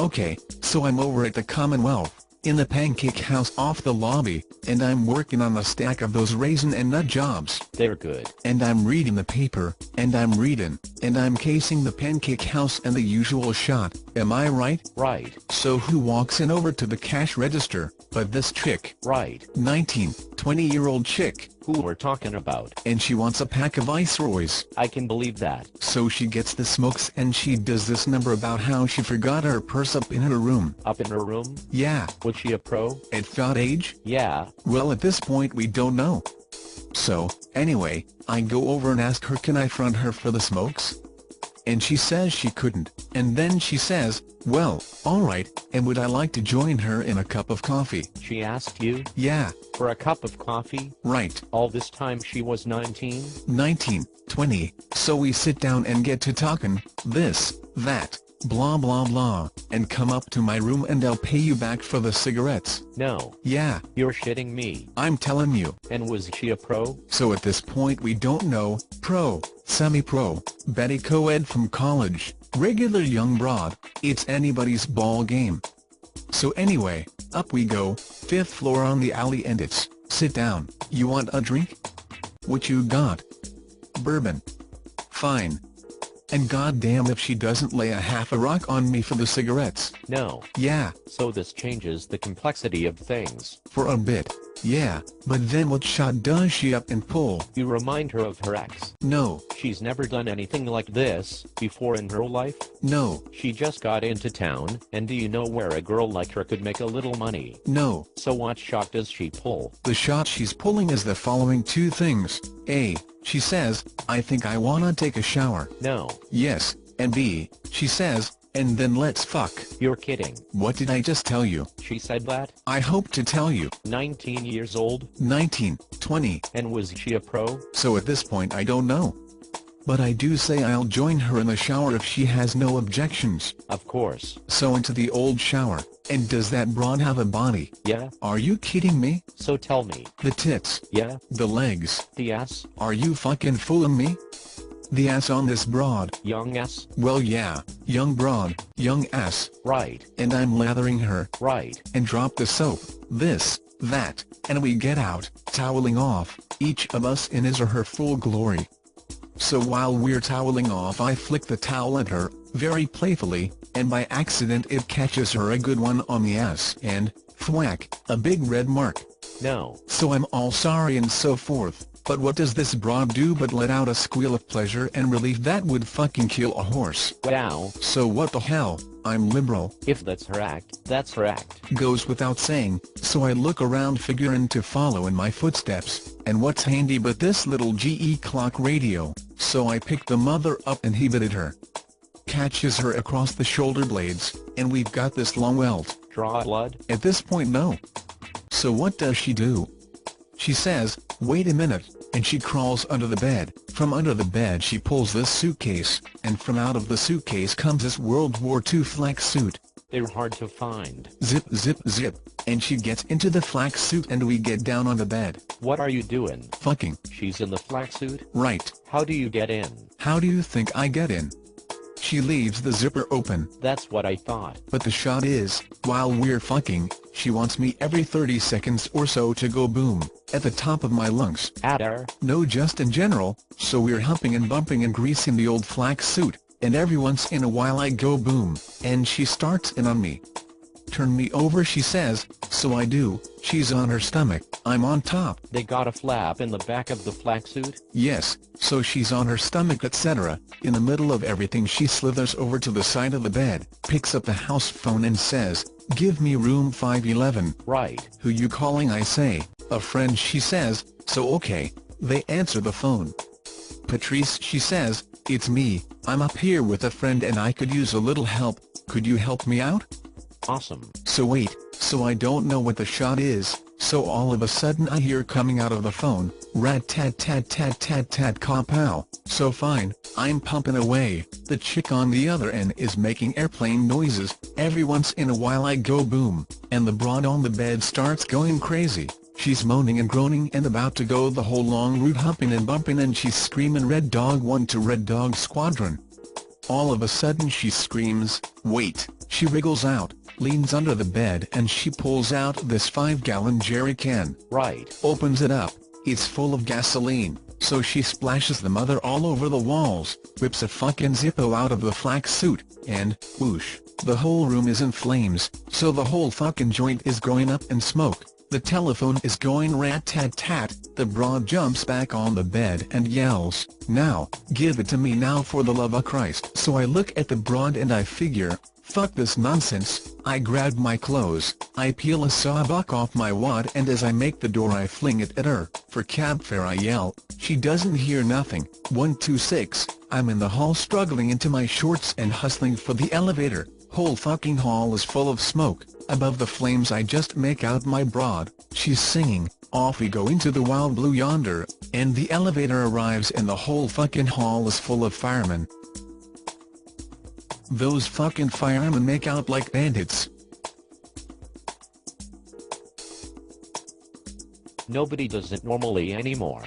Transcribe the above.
Okay, so I'm over at the Commonwealth, in the pancake house off the lobby, and I'm working on a stack of those raisin and nut jobs. They're good. And I'm reading the paper, and I'm reading, and I'm casing the pancake house and the usual shot, am I right? Right. So who walks in over to the cash register, but this chick? Right. 19, 20-year-old chick. Who we're talking about. And she wants a pack of Viceroys. I can believe that. So she gets the smokes and she does this number about how she forgot her purse up in her room. Up in her room? Yeah. Was she a pro? At that age? Yeah. Well, at this point we don't know. So, anyway, I go over and ask her, can I front her for the smokes? And she says she couldn't, and then she says, well, alright, and would I like to join her in a cup of coffee? She asked you? Yeah. For a cup of coffee? Right. All this time she was 19? 19, 20, so we sit down and get to talking, this, that, blah blah blah, and come up to my room and I'll pay you back for the cigarettes. No. Yeah. You're shitting me. I'm telling you. And was she a pro? So at this point we don't know, pro, semi-pro, Betty co-ed from college, regular young broad, it's anybody's ball game. So anyway, up we go, 5th floor on the alley and it's, sit down, you want a drink? What you got? Bourbon. Fine. And goddamn if she doesn't lay a half a rock on me for the cigarettes. No. Yeah. So this changes the complexity of things. For a bit. Yeah, but then what shot does she up and pull? You remind her of her ex. No. She's never done anything like this before in her life? No. She just got into town, and do you know where a girl like her could make a little money? No. So what shot does she pull? The shot she's pulling is the following two things. A. She says, I think I wanna take a shower. No. Yes. And B. She says, and then let's fuck. You're kidding. What did I just tell you? She said that? I hope to tell you. 19 years old? 19, 20. And was she a pro? So at this point I don't know. But I do say I'll join her in the shower if she has no objections. Of course. So into the old shower. And does that broad have a body? Yeah. Are you kidding me? So tell me. The tits. Yeah. The legs. The ass. Are you fucking fooling me? The ass on this broad. Young ass? Well yeah, young broad, young ass. Right. And I'm lathering her. Right. And drop the soap, this, that, and we get out, toweling off, each of us in his or her full glory. So while we're toweling off I flick the towel at her, very playfully, and by accident it catches her a good one on the ass and, thwack, a big red mark. No. So I'm all sorry and so forth. But what does this broad do but let out a squeal of pleasure and relief that would fucking kill a horse? Wow. So what the hell, I'm liberal. If that's her act, that's her act. Goes without saying, so I look around figuring to follow in my footsteps, and what's handy but this little GE clock radio, so I pick the mother up and heated her. Catches her across the shoulder blades, and we've got this long welt. Draw blood? At this point no. So what does she do? She says, wait a minute, and she crawls under the bed. From under the bed she pulls this suitcase, and from out of the suitcase comes this World War II flak suit. They're hard to find. Zip zip zip, and she gets into the flak suit and we get down on the bed. What are you doing? Fucking. She's in the flak suit? Right. How do you get in? How do you think I get in? She leaves the zipper open. That's what I thought. But the shot is, while we're fucking, she wants me every 30 seconds or so to go boom, at the top of my lungs. At her? No, just in general, so we're humping and bumping and greasing the old flak suit, and every once in a while I go boom, and she starts in on me. Turn me over she says, so I do, she's on her stomach, I'm on top. They got a flap in the back of the flak suit? Yes, so she's on her stomach etc. In the middle of everything she slithers over to the side of the bed, picks up the house phone and says, give me room 511. Right. Who you calling I say, a friend she says, so okay, they answer the phone. Patrice she says, it's me, I'm up here with a friend and I could use a little help, could you help me out? Awesome. So wait, so I don't know what the shot is, so all of a sudden I hear coming out of the phone, rat-tat-tat-tat-tat-tat kapow, so fine, I'm pumping away, the chick on the other end is making airplane noises, every once in a while I go boom, and the broad on the bed starts going crazy, she's moaning and groaning and about to go the whole long route humping and bumping and she's screaming Red Dog 1 to Red Dog Squadron. All of a sudden she screams, "Wait!" She wriggles out, leans under the bed and she pulls out this 5-gallon jerry can. Right. Opens it up, it's full of gasoline, so she splashes the mother all over the walls, rips a fucking Zippo out of the flak suit, and, whoosh, the whole room is in flames, so the whole fucking joint is going up in smoke. The telephone is going rat-tat-tat, the broad jumps back on the bed and yells, "Now, give it to me now for the love of Christ." So I look at the broad and I figure, fuck this nonsense. I grab my clothes, I peel a sawbuck off my wad and as I make the door I fling it at her. For cab fare I yell. She doesn't hear nothing. 126, I'm in the hall struggling into my shorts and hustling for the elevator. Whole fucking hall is full of smoke. Above the flames I just make out my broad. She's singing, "Off we go into the wild blue yonder," and the elevator arrives and the whole fucking hall is full of firemen. Those fucking firemen make out like bandits. Nobody does it normally anymore.